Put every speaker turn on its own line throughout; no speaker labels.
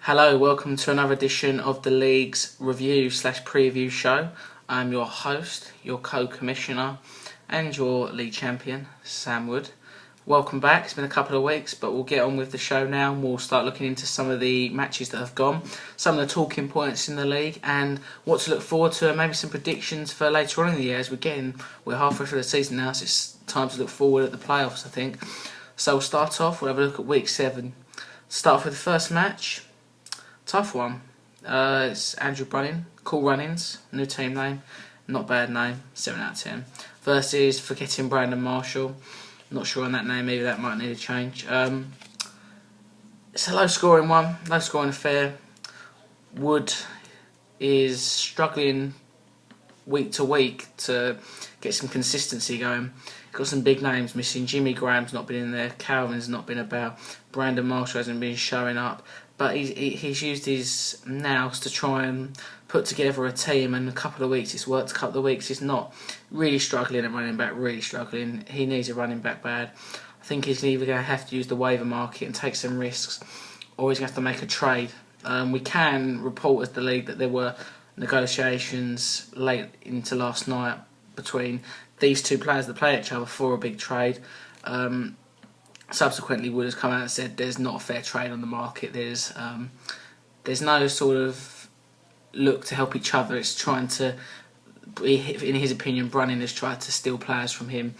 Hello, welcome to another edition of the League's review slash preview show. I'm your host, your co-commissioner and your league champion, Sam Wood. Welcome back. It's been a couple of weeks, but we'll get on with the show now. We'll start looking into some of the matches that have gone, some of the talking points in the league, and what to look forward to, and maybe some predictions for later on in the year. As we're halfway through the season now, so it's time to look forward at the playoffs, I think. So we'll start off. We'll have a look at week 7. Start off with the first match. Tough one. It's Andrew Brunning, Cool Runnings, new team name, not bad name, 7 out of 10. Versus Forgetting Brandon Marshall, not sure on that name, maybe that might need a change. It's a low scoring one, low scoring affair. Wood is struggling week to week to get some consistency going. Got some big names missing. Jimmy Graham's not been in there, Calvin's not been about, Brandon Marshall hasn't been showing up. But he's used his nous to try and put together a team, and a couple of weeks it's worked, a couple of weeks it's not. Really struggling at running back, really struggling. He needs a running back bad. I think he's either going to have to use the waiver market and take some risks, or he's going to have to make a trade. We can report as the league that there were negotiations late into last night between these two players that play each other for a big trade. Subsequently, Wood has come out and said there's not a fair trade on the market. There's no sort of look to help each other. It's trying to, in his opinion, Brunning has tried to steal players from him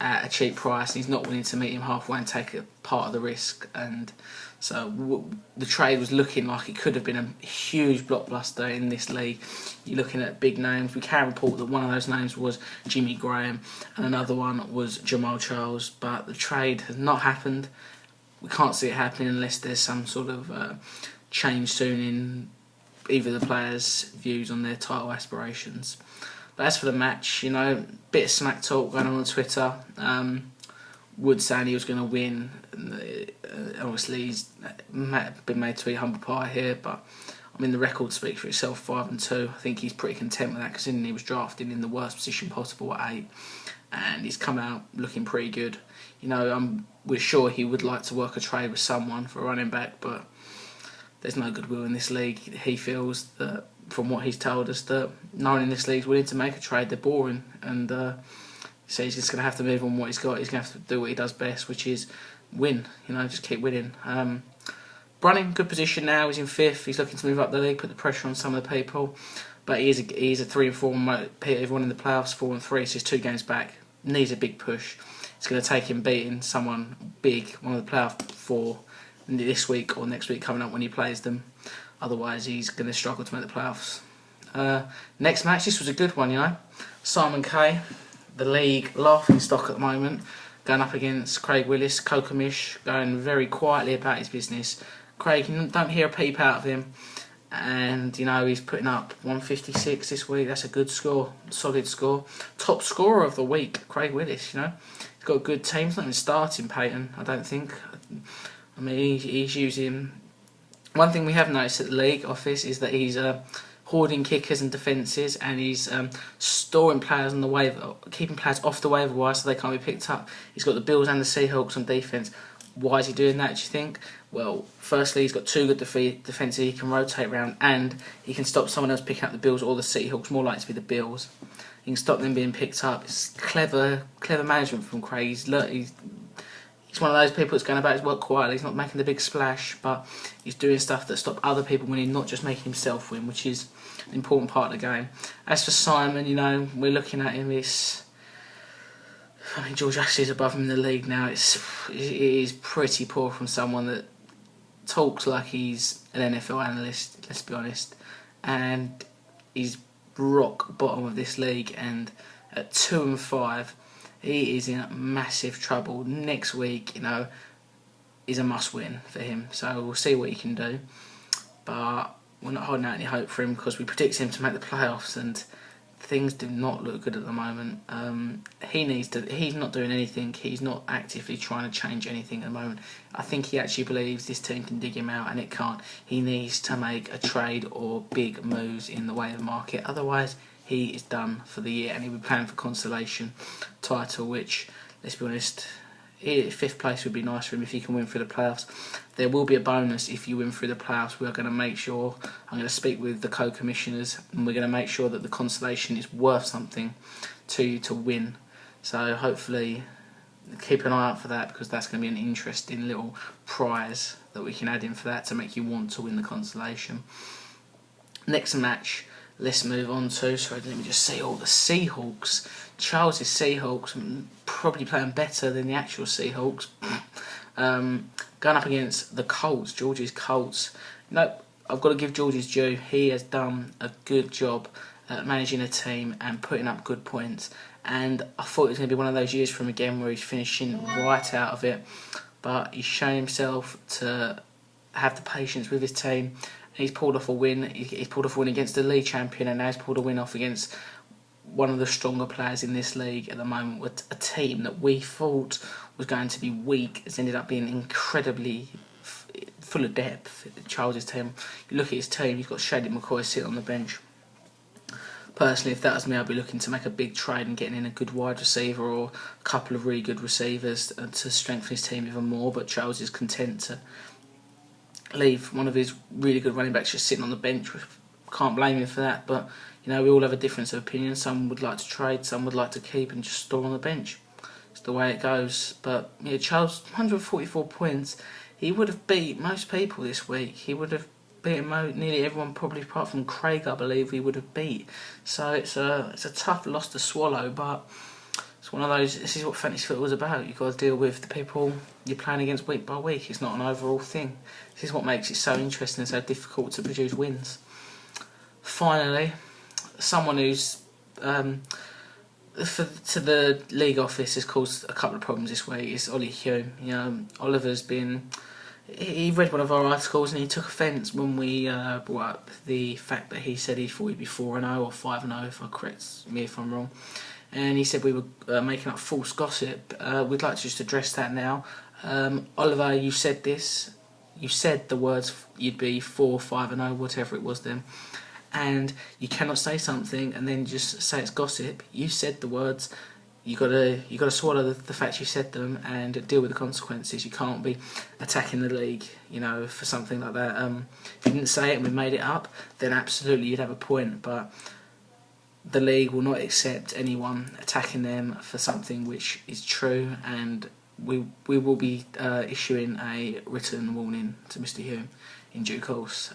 at a cheap price. And he's not willing to meet him halfway and take a part of the risk. And so the trade was looking like it could have been a huge blockbuster in this league. You're looking at big names. We can report that one of those names was Jimmy Graham and another one was Jamal Charles, but the trade has not happened. We can't see it happening unless there's some sort of change soon in either the players' views on their title aspirations. But as for the match, bit of smack talk going on Twitter. Wood saying he was going to win. Obviously, he's been made to be humble pie here, but the record speaks for itself. 5-2. I think he's pretty content with that, considering he was drafted in the worst position possible at 8, and he's come out looking pretty good. We're sure he would like to work a trade with someone for a running back, but there's no goodwill in this league. He feels that, from what he's told us, that no one in this league is willing to make a trade. They're boring, and so he's just going to have to move on what he's got. He's going to have to do what he does best, which is win. Just keep winning. Brunning, good position now. He's in 5th. He's looking to move up the league, put the pressure on some of the people. But he's a 3-4. Everyone in the playoffs 4-3, so he's 2 games back. Needs a big push. It's going to take him beating someone big, one of the playoff 4, this week or next week coming up when he plays them. Otherwise, he's going to struggle to make the playoffs. Next match, this was a good one. Simon Kay, the league laughing stock at the moment, going up against Craig Willis, Kokamish, going very quietly about his business. Craig, you don't hear a peep out of him, and he's putting up 156 this week. That's a good score, solid score. Top scorer of the week, Craig Willis. He's got a good team. He's not even starting Peyton, I don't think. He's using. One thing we have noticed at the league office is that he's hoarding kickers and defences, and he's storing players on the waiver, keeping players off the waiver wire so they can't be picked up. He's got the Bills and the Seahawks on defence. Why is he doing that, do you think? Well, firstly, he's got 2 good defences he can rotate around, and he can stop someone else picking up the Bills or the Seahawks, more likely to be the Bills. He can stop them being picked up. It's clever management from Craig. He's one of those people that's going about his work quietly. He's not making the big splash, but he's doing stuff that stop other people winning, not just making himself win, which is an important part of the game. As for Simon, we're looking at him. George Ashley's above him in the league now. It is pretty poor from someone that talks like he's an NFL analyst, let's be honest, and he's rock bottom of this league, and at 2-5 he is in massive trouble. Next week, is a must-win for him. So we'll see what he can do. But we're not holding out any hope for him because we predict him to make the playoffs, and things do not look good at the moment. He's not doing anything. He's not actively trying to change anything at the moment. I think he actually believes this team can dig him out, and it can't. He needs to make a trade or big moves in the waiver market. Otherwise, he is done for the year, and he'll be playing for consolation title, which, let's be honest, Fifth place would be nice for him if he can win through the playoffs. There will be a bonus if you win through the playoffs. We are going to make sure, I'm going to speak with the co-commissioners, and we're going to make sure that the consolation is worth something to you to win. So hopefully keep an eye out for that, because that's going to be an interesting little prize that we can add in for that to make you want to win the consolation. Next match, let's move on to, sorry, let me just see all the Seahawks. Charles' Seahawks probably playing better than the actual Seahawks. Going up against the Colts, George's Colts. I've got to give George his due. He has done a good job at managing a team and putting up good points. And I thought it was going to be one of those years for him again where he's finishing right out of it. But he's shown himself to have the patience with his team. And he's pulled off a win. He's pulled off a win against the league champion, and now he's pulled a win off against one of the stronger players in this league at the moment, with a team that we thought was going to be weak has ended up being incredibly full of depth. Charles' team, you look at his team, he's got Shady McCoy sitting on the bench. Personally, if that was me, I'd be looking to make a big trade and getting in a good wide receiver or a couple of really good receivers to strengthen his team even more, but Charles is content to leave one of his really good running backs just sitting on the bench. Can't blame him for that, but we all have a difference of opinion. Some would like to trade, some would like to keep and just store on the bench. It's the way it goes. But Charles, 144 points. He would have beat most people this week. He would have beaten nearly everyone, probably apart from Craig, I believe, he would have beat. So it's a tough loss to swallow, but it's one of those, this is what fantasy football is about. You've got to deal with the people you're playing against week by week. It's not an overall thing. This is what makes it so interesting and so difficult to produce wins. Finally, someone who's to the league office has caused a couple of problems this week is Ollie Hume. Oliver's been... He read one of our articles and he took offence when we brought up the fact that he said he thought he'd be 4-0 or 5-0, if I correct me if I'm wrong. And he said we were making up false gossip. We'd like to just address that now. Oliver, you said this. You said the words you'd be 4-5-0, whatever it was then. And you cannot say something and then just say it's gossip. You said the words. You gotta swallow the fact you said them and deal with the consequences. You can't be attacking the league, for something like that. If you didn't say it and we made it up, then absolutely you'd have a point. But the league will not accept anyone attacking them for something which is true, and we will be issuing a written warning to Mr. Hume in due course.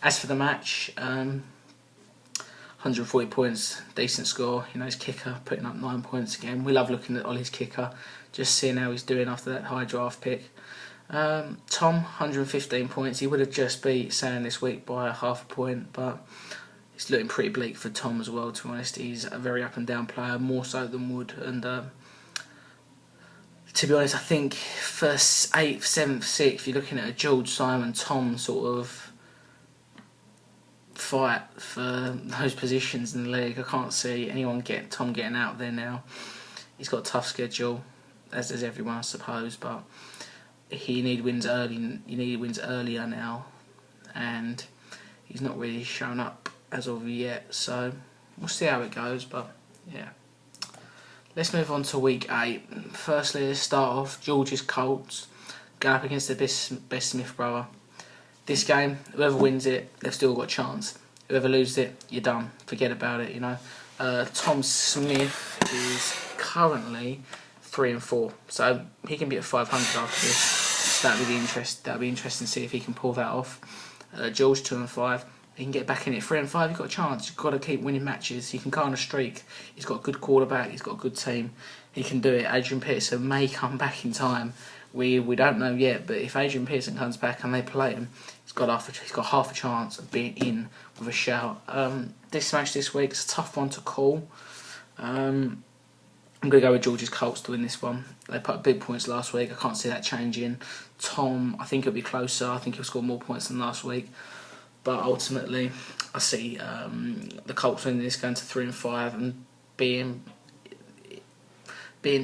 As for the match, 140 points, decent score. His kicker putting up 9 points again. We love looking at Ollie's kicker, just seeing how he's doing after that high draft pick. Tom, 115 points. He would have just beat Sam this week by half a point, but it's looking pretty bleak for Tom as well, to be honest. He's a very up and down player, more so than Wood. And to be honest, I think for 8th, 7th, 6th, you're looking at a George, Simon, Tom sort of fight for those positions in the league. I can't see Tom getting out there now. He's got a tough schedule, as does everyone, I suppose, but he needs wins earlier now, and he's not really shown up as of yet, so we'll see how it goes. But yeah, let's move on to week 8. Firstly, let's start off George's Colts going up against the Best Smith brother. This game, whoever wins it, they've still got a chance. Whoever loses it, you're done. Forget about it, Tom Smith is currently 3-4, so he can be at 500 after this. So that'll be interesting to see if he can pull that off. George 2-5. He can get back in it. 3-5. You've got a chance. You've got to keep winning matches. He can go on a streak. He's got a good quarterback. He's got a good team. He can do it. Adrian Peterson may come back in time. We don't know yet, but if Adrian Peterson comes back and they play him, he's got half a chance of being in with a shout. This match this week is a tough one to call. I'm going to go with George's Colts to win this one. They put up big points last week. I can't see that changing. Tom, I think it'll be closer. I think he'll score more points than last week. But ultimately, I see the Colts winning this, going to 3-5 and being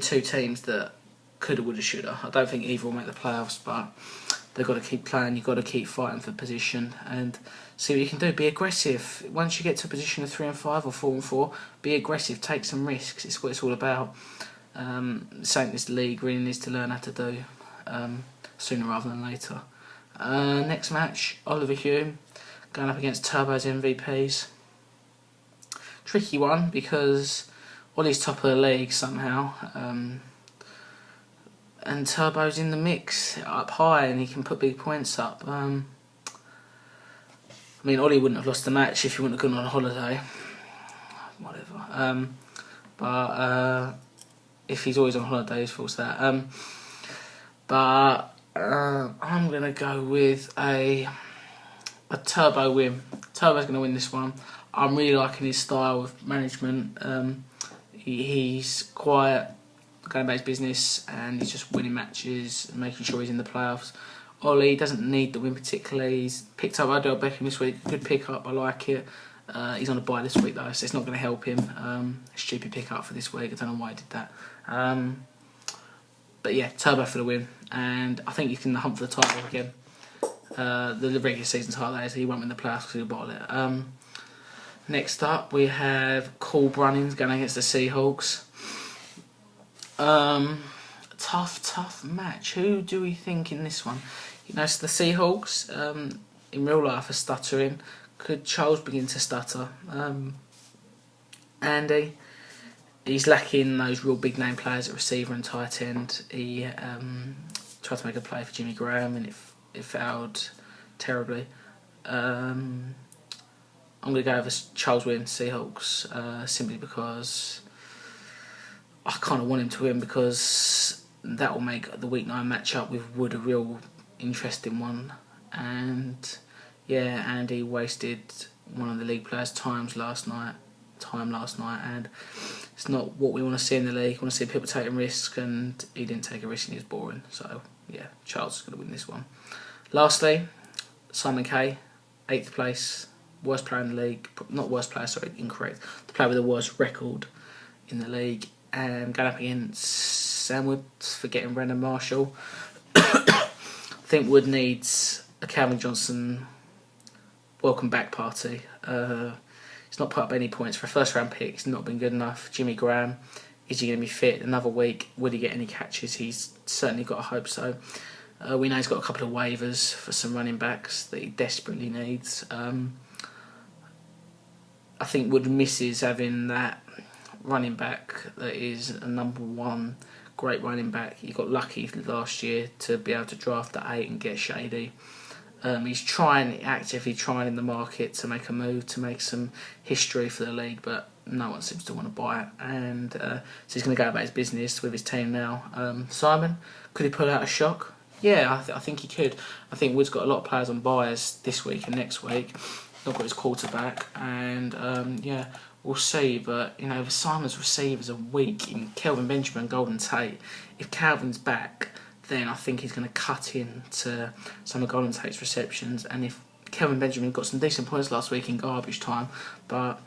two teams that coulda, woulda, shoulda. I don't think either will make the playoffs, but they've got to keep playing. You've got to keep fighting for position and see what you can do. Be aggressive. Once you get to a position of 3-5 or 4-4, be aggressive. Take some risks. It's what it's all about. Something this league really needs to learn how to do sooner rather than later. Next match, Oliver Hume going up against Turbo's MVPs. Tricky one because Ollie's top of the league somehow, and Turbo's in the mix up high and he can put big points up. I mean, Ollie wouldn't have lost the match if he wouldn't have gone on holiday. Whatever. But if he's always on holiday, his fault's that. But I'm going to go with a Turbo win. Turbo's going to win this one. I'm really liking his style of management. He's quiet, going about his business, and he's just winning matches and making sure he's in the playoffs. Ollie doesn't need the win particularly. He's picked up Odell Beckham this week. Good pick up, I like it. He's on a bye this week though, so it's not going to help him. Stupid pick up for this week. I don't know why he did that. But yeah, Turbo for the win, and I think he's in the hunt for the title again. The regular season title, that is. He won't win the playoffs because he'll bottle it. Next up, we have Cole Brunnings going against the Seahawks. Tough match. Who do we think in this one? You know, it's the Seahawks. In real life, are stuttering. Could Charles begin to stutter? Andy, he's lacking those real big name players at receiver and tight end. He tried to make a play for Jimmy Graham and it failed terribly. I'm going to go with Charles win Seahawks simply because I kind of want him to win, because that will make the Week 9 matchup with Wood a real interesting one. And yeah, Andy wasted one of the league players' time last night, and it's not what we want to see in the league. We want to see people taking risks, and he didn't take a risk and he was boring. So yeah, Charles is going to win this one. Lastly, Simon Kay, 8th place. Worst player in the league, not worst player, sorry, incorrect. The player with the worst record in the league, and going up against Sam Wood for getting Brandon Marshall. I think Wood needs a Calvin Johnson welcome back party. He's not put up any points for a first round pick. He's not been good enough. Jimmy Graham, is he going to be fit another week? Would he get any catches? He's certainly got to hope so. We know he's got a couple of waivers for some running backs that he desperately needs. I think Wood misses having that running back that is a #1 great running back. He got lucky last year to be able to draft at 8 and get Shady. He's actively trying in the market to make a move, to make some history for the league, but no one seems to want to buy it. And so he's going to go about his business with his team now. Simon, could he pull out a shock? Yeah, I think he could. I think Wood's got a lot of players on buys this week and next week. Not got his quarterback, and yeah, we'll see. But you know, Simon's receivers are weak in Kelvin Benjamin and Golden Tate. If Calvin's back, then I think he's going to cut into some of Golden Tate's receptions. And if Kelvin Benjamin got some decent points last week in garbage time, but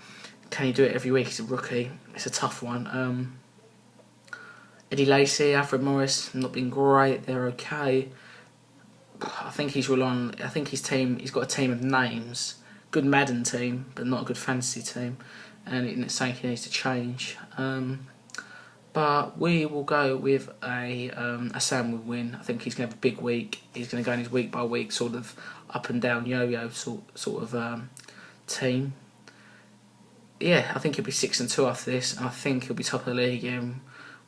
can he do it every week? He's a rookie. It's a tough one. Eddie Lacy, Alfred Morris, not been great. They're okay. I think he's relying. I think his team. He's got a team of names. Good Madden team, but not a good fantasy team, and it's something he needs to change. But we will go with a Sam Wood win. I think he's going to have a big week. He's going to go in his week by week sort of up and down yo-yo sort of team. Yeah, I think he'll be 6-2 after this, and I think he'll be top of the league again,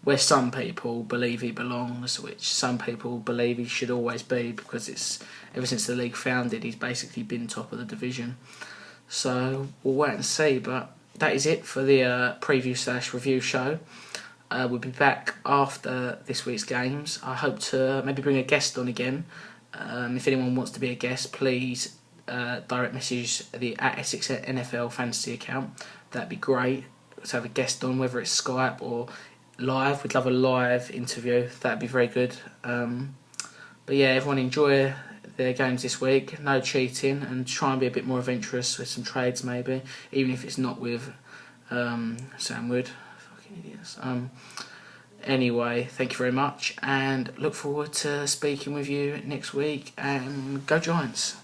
where some people believe he belongs, which some people believe he should always be, because it's ever since the league founded, he's basically been top of the division. So we'll wait and see, but that is it for the preview/review show. We'll be back after this week's games. I hope to maybe bring a guest on again. If anyone wants to be a guest, please direct message the @Essex NFL Fantasy account. That'd be great to have a guest on, whether it's Skype or live. We'd love a live interview. That'd be very good. But yeah, everyone enjoy their games this week. No cheating, and try and be a bit more adventurous with some trades maybe, even if it's not with Sam Wood. Fucking idiots. Anyway, thank you very much, and look forward to speaking with you next week. And go Giants.